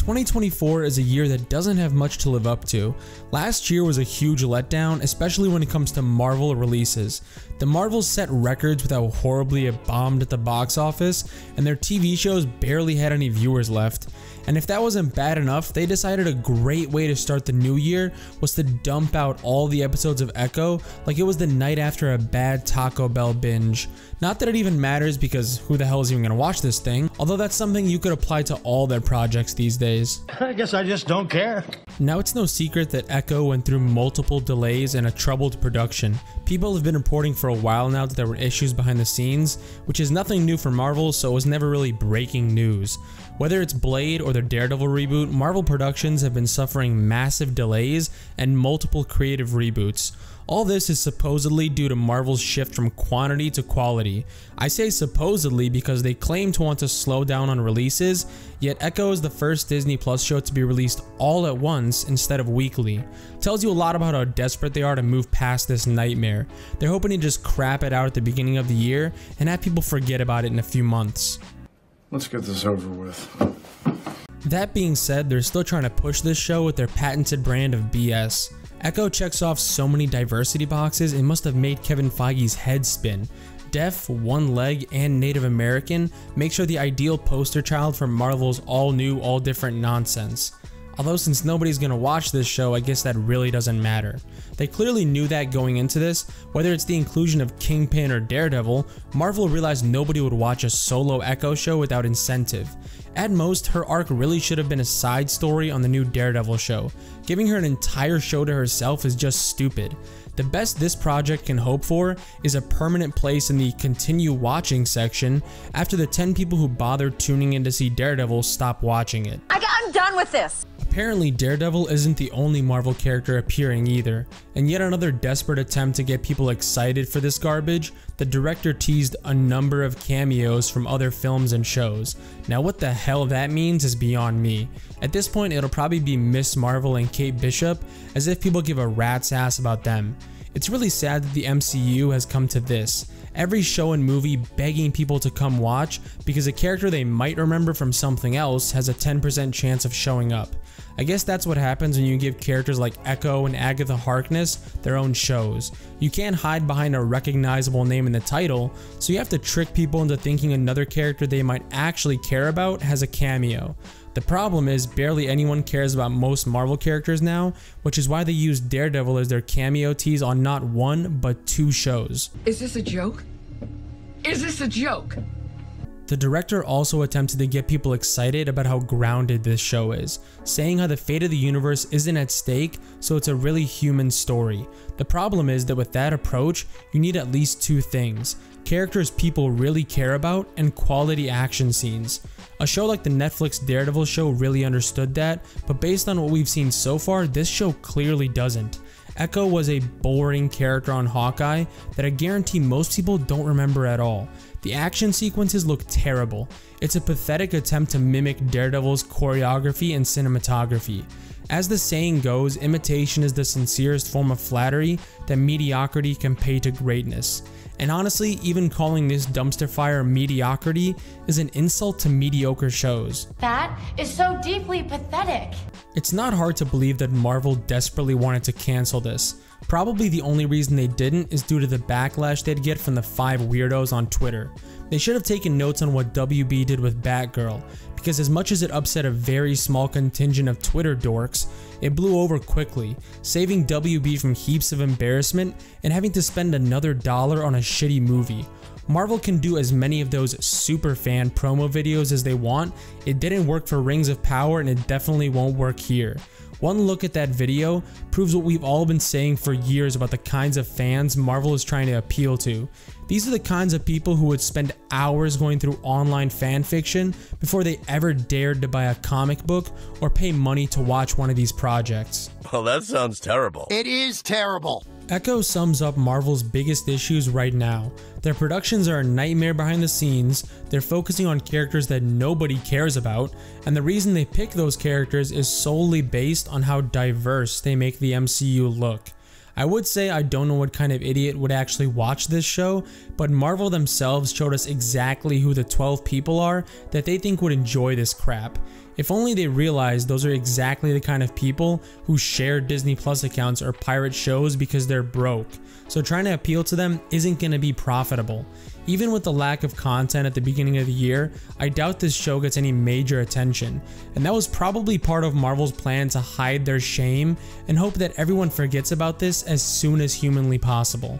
2024 is a year that doesn't have much to live up to. Last year was a huge letdown, especially when it comes to Marvel releases. The Marvels set records with how horribly it bombed at the box office, and their TV shows barely had any viewers left. And if that wasn't bad enough, they decided a great way to start the new year was to dump out all the episodes of Echo like it was the night after a bad Taco Bell binge. Not that it even matters, because who the hell is even gonna watch this thing, although that's something you could apply to all their projects these days. I guess I just don't care. Now, it's no secret that Echo went through multiple delays and a troubled production. People have been reporting for a while now that there were issues behind the scenes, which is nothing new for Marvel, so it was never really breaking news. Whether it's Blade or the Daredevil reboot, Marvel Productions have been suffering massive delays and multiple creative reboots. All this is supposedly due to Marvel's shift from quantity to quality. I say supposedly because they claim to want to slow down on releases, yet Echo is the first Disney Plus show to be released all at once instead of weekly. Tells you a lot about how desperate they are to move past this nightmare. They're hoping to just crap it out at the beginning of the year and have people forget about it in a few months. Let's get this over with. That being said, they're still trying to push this show with their patented brand of BS. Echo checks off so many diversity boxes, it must have made Kevin Feige's head spin. Deaf, one leg, and Native American makes her the ideal poster child for Marvel's all new, all different nonsense. Although since nobody's gonna watch this show, I guess that really doesn't matter. They clearly knew that going into this. Whether it's the inclusion of Kingpin or Daredevil, Marvel realized nobody would watch a solo Echo show without incentive. At most, her arc really should have been a side story on the new Daredevil show. Giving her an entire show to herself is just stupid. The best this project can hope for is a permanent place in the continue watching section after the 10 people who bothered tuning in to see Daredevil stop watching it. I'm done with this! Apparently, Daredevil isn't the only Marvel character appearing either, and yet another desperate attempt to get people excited for this garbage, the director teased a number of cameos from other films and shows. Now what the hell that means is beyond me. At this point, it'll probably be Miss Marvel and Kate Bishop, as if people give a rat's ass about them. It's really sad that the MCU has come to this. Every show and movie begging people to come watch because a character they might remember from something else has a 10% chance of showing up. I guess that's what happens when you give characters like Echo and Agatha Harkness their own shows. You can't hide behind a recognizable name in the title, so you have to trick people into thinking another character they might actually care about has a cameo. The problem is barely anyone cares about most Marvel characters now, which is why they use Daredevil as their cameo tease on not one, but 2 shows. Is this a joke? Is this a joke? The director also attempted to get people excited about how grounded this show is, saying how the fate of the universe isn't at stake, so it's a really human story. The problem is that with that approach, you need at least 2 things: characters people really care about and quality action scenes. A show like the Netflix Daredevil show really understood that, but based on what we've seen so far, this show clearly doesn't. Echo was a boring character on Hawkeye that I guarantee most people don't remember at all. The action sequences look terrible. It's a pathetic attempt to mimic Daredevil's choreography and cinematography. As the saying goes, imitation is the sincerest form of flattery that mediocrity can pay to greatness. And honestly, even calling this dumpster fire mediocrity is an insult to mediocre shows. That is so deeply pathetic. It's not hard to believe that Marvel desperately wanted to cancel this. Probably the only reason they didn't is due to the backlash they'd get from the 5 weirdos on Twitter. They should have taken notes on what WB did with Batgirl, because as much as it upset a very small contingent of Twitter dorks, it blew over quickly, saving WB from heaps of embarrassment and having to spend another $1 on a shitty movie. Marvel can do as many of those superfan promo videos as they want. It didn't work for Rings of Power, and it definitely won't work here. One look at that video proves what we've all been saying for years about the kinds of fans Marvel is trying to appeal to. These are the kinds of people who would spend hours going through online fanfiction before they ever dared to buy a comic book or pay money to watch one of these projects. Well, that sounds terrible. It is terrible. Echo sums up Marvel's biggest issues right now. Their productions are a nightmare behind the scenes, they're focusing on characters that nobody cares about, and the reason they pick those characters is solely based on how diverse they make the MCU look. I would say I don't know what kind of idiot would actually watch this show, but Marvel themselves showed us exactly who the 12 people are that they think would enjoy this crap. If only they realized those are exactly the kind of people who share Disney Plus accounts or pirate shows because they're broke, so trying to appeal to them isn't going to be profitable. Even with the lack of content at the beginning of the year, I doubt this show gets any major attention, and that was probably part of Marvel's plan to hide their shame and hope that everyone forgets about this as soon as humanly possible.